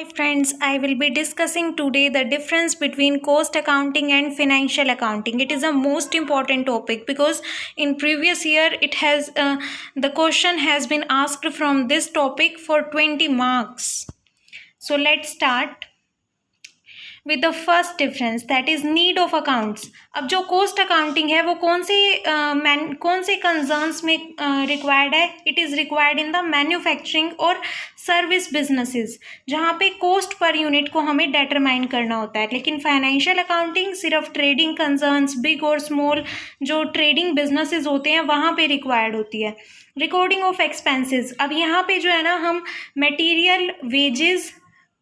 Hi friends, I will be discussing today the difference between cost accounting and financial accounting. It is a most important topic because in previous year the question has been asked from this topic for 20 marks. So let's start with the first difference, that is need of accounts. अब जो cost accounting है वो कौन से concerns में required है? It is required in the manufacturing और service businesses, जहाँ पे कॉस्ट पर यूनिट को हमें डिटरमाइन करना होता है. लेकिन फाइनेंशियल अकाउंटिंग सिर्फ ट्रेडिंग कंसर्न्स, बिग और स्मॉल जो ट्रेडिंग बिजनेसेस होते हैं वहाँ पे रिक्वायर्ड होती है. रिकॉर्डिंग ऑफ एक्सपेंसेस, अब यहाँ पे जो है ना हम मटेरियल, वेजेस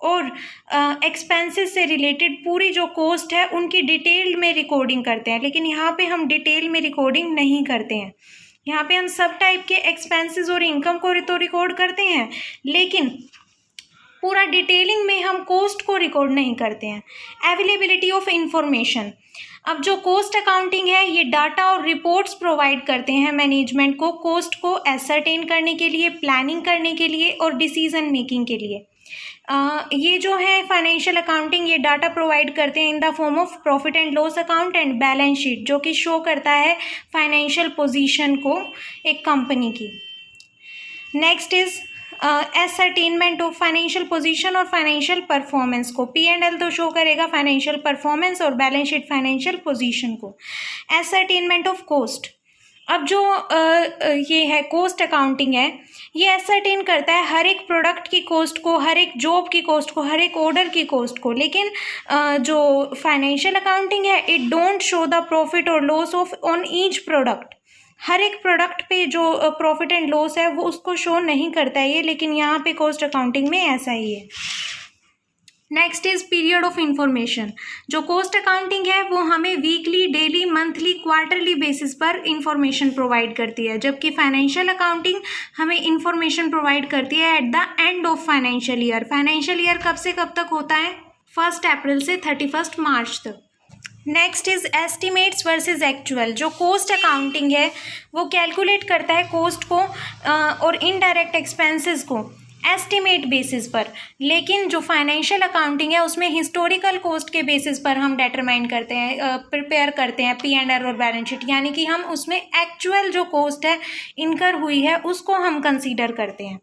और एक्सपेंसेस से रिलेटेड पूरी जो कॉस्ट है उनकी डिटेल्ड में रिकॉर्डिंग करते हैं. लेकिन यहाँ पे हम डिटेल में रिकॉर्डिंग नहीं करते हैं. यहाँ पे हम सब टाइप के एक्सपेंसेस और इनकम को तो रिकॉर्ड करते हैं, लेकिन पूरा डिटेलिंग में हम कॉस्ट को रिकॉर्ड नहीं करते हैं. अवेलेबिलिटी ऑफ इंफॉर्मेशन, अब जो कॉस्ट अकाउंटिंग है ये डाटा और रिपोर्ट्स प्रोवाइड करते हैं मैनेजमेंट को कॉस्ट को एसरटेन करने के लिए, प्लानिंग करने के लिए और डिसीजन मेकिंग के लिए. ये जो है फाइनेंशियल अकाउंटिंग ये डाटा प्रोवाइड करते हैं in the form of profit and loss account and balance sheet, जो कि शो करता है फाइनेंशियल पोजीशन को एक कंपनी की. Next is ascertainment of financial position और फाइनेंशियल परफॉर्मेंस को. P&L तो शो करेगा फाइनेंशियल परफॉर्मेंस और बैलेंस शीट फाइनेंशियल पोजीशन को. एसरटेनमेंट ऑफ कॉस्ट, अब जो ये है कॉस्ट अकाउंटिंग है ये एसरटेन करता है हर एक प्रोडक्ट की कॉस्ट को, हर एक जॉब की कॉस्ट को, हर एक ऑर्डर की कॉस्ट को. लेकिन जो फाइनेंशियल अकाउंटिंग है it don't show the profit और loss of on each product. हर एक प्रोडक्ट पे जो प्रॉफिट एंड लॉस है वो उसको शो नहीं करता है ये, लेकिन यहाँ पे कॉस्ट अकाउंटिंग में ऐसा ही है. Next is period of information, जो कॉस्ट अकाउंटिंग है वो हमें weekly, daily, monthly, quarterly basis पर इंफॉर्मेशन प्रोवाइड करती है, जबकि फाइनेंशियल अकाउंटिंग हमें इंफॉर्मेशन प्रोवाइड करती है at the end of financial year. Financial year कब से कब तक होता है? 1 अप्रैल से 31 मार्च तक. Next is estimates versus actual, जो कॉस्ट अकाउंटिंग है वो कैलकुलेट करता है कॉस्ट को और इनडायरेक्ट एक्सपेंसेस को एस्टिमेट बेसिस पर. लेकिन जो फाइनेंशियल अकाउंटिंग है उसमें हिस्टोरिकल कॉस्ट के बेसिस पर हम डिटरमाइन करते हैं, प्रिपेयर करते हैं P&L और बैलेंस शीट, यानी कि हम उसमें एक्चुअल जो कॉस्ट है इनकर हुई है उसको हम कंसीडर करते हैं.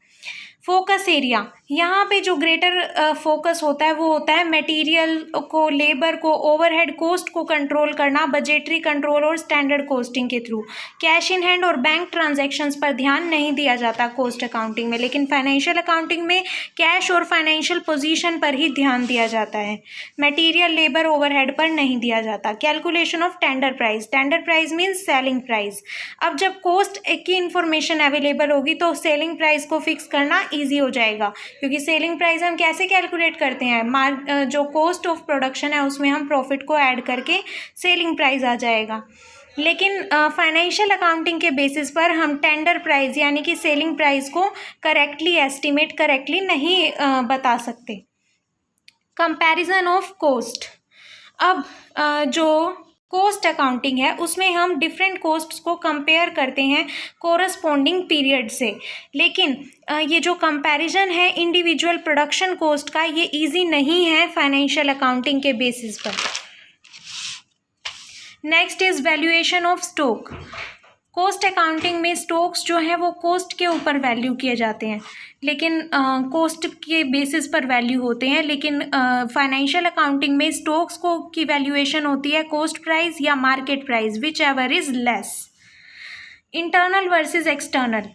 फोकस एरिया, यहाँ पे जो ग्रेटर फोकस होता है वो होता है मटेरियल को, लेबर को, ओवरहेड कॉस्ट को कंट्रोल करना बजटरी कंट्रोल और स्टैंडर्ड कॉस्टिंग के थ्रू. कैश इन हैंड और बैंक ट्रांजैक्शंस पर ध्यान नहीं दिया जाता कॉस्ट अकाउंटिंग में, लेकिन फाइनेंशियल अकाउंटिंग में कैश और फाइनेंशियल पोजीशन पर ही ध्यान दिया जाता है. मटेरियल, लेबर, ओवरहेड पर नहीं दिया जाता. Calculation of tender price, tender price means selling price. अब जब कॉस्ट की इंफॉर्मेशन अवेलेबल होगी तो सेलिंग प्राइस को फिक्स करना ईजी हो जाएगा, क्योंकि सेलिंग प्राइस हम कैसे कैलकुलेट करते हैं, जो कॉस्ट ऑफ प्रोडक्शन है उसमें हम प्रॉफिट को ऐड करके सेलिंग प्राइस आ जाएगा. लेकिन फाइनेंशियल अकाउंटिंग के बेसिस पर हम टेंडर प्राइस यानी कि सेलिंग प्राइस को करेक्टली एस्टिमेट करेक्टली नहीं बता सकते. कंपैरिजन ऑफ कॉस्ट, अब जो कॉस्ट अकाउंटिंग है उसमें हम डिफरेंट कॉस्ट्स को कंपेयर करते हैं कोरस्पॉन्डिंग पीरियड से, लेकिन ये जो कंपैरिजन है इंडिविजुअल प्रोडक्शन कॉस्ट का ये इजी नहीं है फाइनेंशियल अकाउंटिंग के बेसिस पर. Next is valuation of stock. Cost accounting में स्टॉक्स जो हैं वो कॉस्ट के ऊपर वैल्यू किए जाते हैं, लेकिन कॉस्ट के बेसिस पर वैल्यू होते हैं. लेकिन फाइनेंशियल अकाउंटिंग में स्टॉक्स को की वैल्यूएशन होती है कॉस्ट प्राइस या market price, which ever is less. Internal versus external,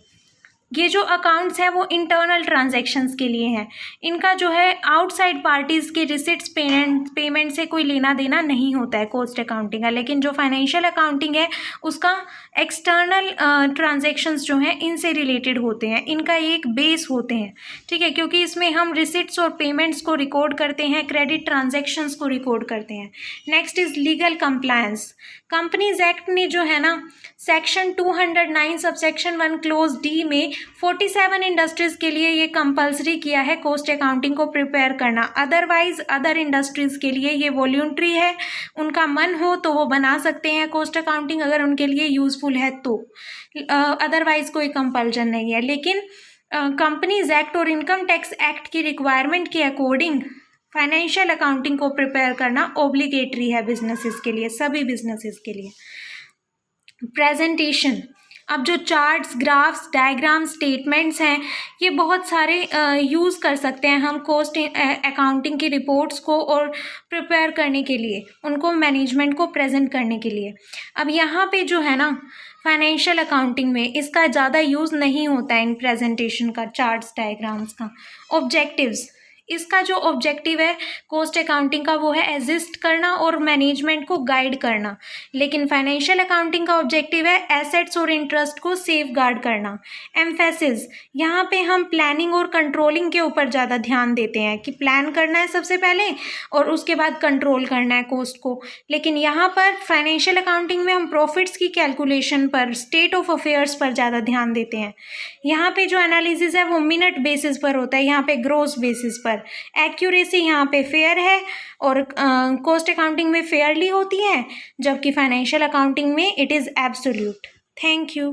ये जो अकाउंट्स हैं वो इंटरनल ट्रांजैक्शंस के लिए हैं. इनका जो है आउटसाइड पार्टीज़ के रिसिट्स पेमेंट से कोई लेना देना नहीं होता है कॉस्ट अकाउंटिंग का. लेकिन जो फाइनेंशियल अकाउंटिंग है उसका एक्सटर्नल ट्रांजैक्शंस जो हैं इनसे रिलेटेड होते हैं, इनका एक बेस होते हैं, ठीक है, क्योंकि इसमें हम रिसिट्स और पेमेंट्स को रिकॉर्ड करते हैं, क्रेडिट ट्रांजैक्शंस को रिकॉर्ड करते हैं. Next is legal compliance. Companies act ने जो है ना सेक्शन 209 सबसेक्शन 1 क्लोज डी में 47 इंडस्ट्रीज़ के लिए ये कंपलसरी किया है कॉस्ट अकाउंटिंग को प्रिपेयर करना. अदरवाइज अदर इंडस्ट्रीज़ के लिए ये वॉल्यूंट्री है, उनका मन हो तो वो बना सकते हैं कॉस्ट अकाउंटिंग अगर उनके लिए यूज़फुल है तो, अदरवाइज कोई कंपल्शन नहीं है. लेकिन कंपनीज एक्ट और इनकम टैक्स एक्ट की रिक्वायरमेंट के अकॉर्डिंग फाइनेंशियल अकाउंटिंग को प्रिपेयर करना ऑब्लिगेटरी है बिजनेसेस के लिए, सभी बिजनेसेस के लिए। प्रेजेंटेशन, अब जो चार्ट्स, ग्राफ्स, डायग्राम, स्टेटमेंट्स हैं, ये बहुत सारे यूज़ कर सकते हैं हम कॉस्ट अकाउंटिंग की रिपोर्ट्स को और प्रिपेयर करने के लिए, उनको मैनेजमेंट को प्रेजेंट करने के लिए। अब यहाँ पे जो है ना फाइनेंशियल अकाउंटिंग में इसका ज़्यादा यूज़ नहीं होता है इन प्रेजेंटेशन का, चार्ट्स, डायग्राम्स का। ऑब्जेक्टिव्स, इसका जो ऑब्जेक्टिव है कॉस्ट अकाउंटिंग का वो है एसिस्ट करना और मैनेजमेंट को गाइड करना, लेकिन फाइनेंशियल अकाउंटिंग का ऑब्जेक्टिव है एसेट्स और इंटरेस्ट को सेफ गार्ड करना। एम्फेसिस, यहाँ पे हम प्लानिंग और कंट्रोलिंग के ऊपर ज़्यादा ध्यान देते हैं कि प्लान करना है सबसे पहले और उसके बाद कंट्रोल करना है कॉस्ट को, लेकिन यहाँ पर फाइनेंशियल अकाउंटिंग में हम प्रॉफिट्स की कैलकुलेशन पर, स्टेट ऑफ अफेयर्स पर ज़्यादा ध्यान देते हैं। यहाँ पे जो एनालिसिस है वो मिनट बेसिस पर होता है, यहाँ पे ग्रोस बेसिस पर। एक्यूरेसी यहाँ पे फेयर है और कॉस्ट अकाउंटिंग में फेयरली होती है, जबकि फाइनेंशियल अकाउंटिंग में it is absolute. Thank you.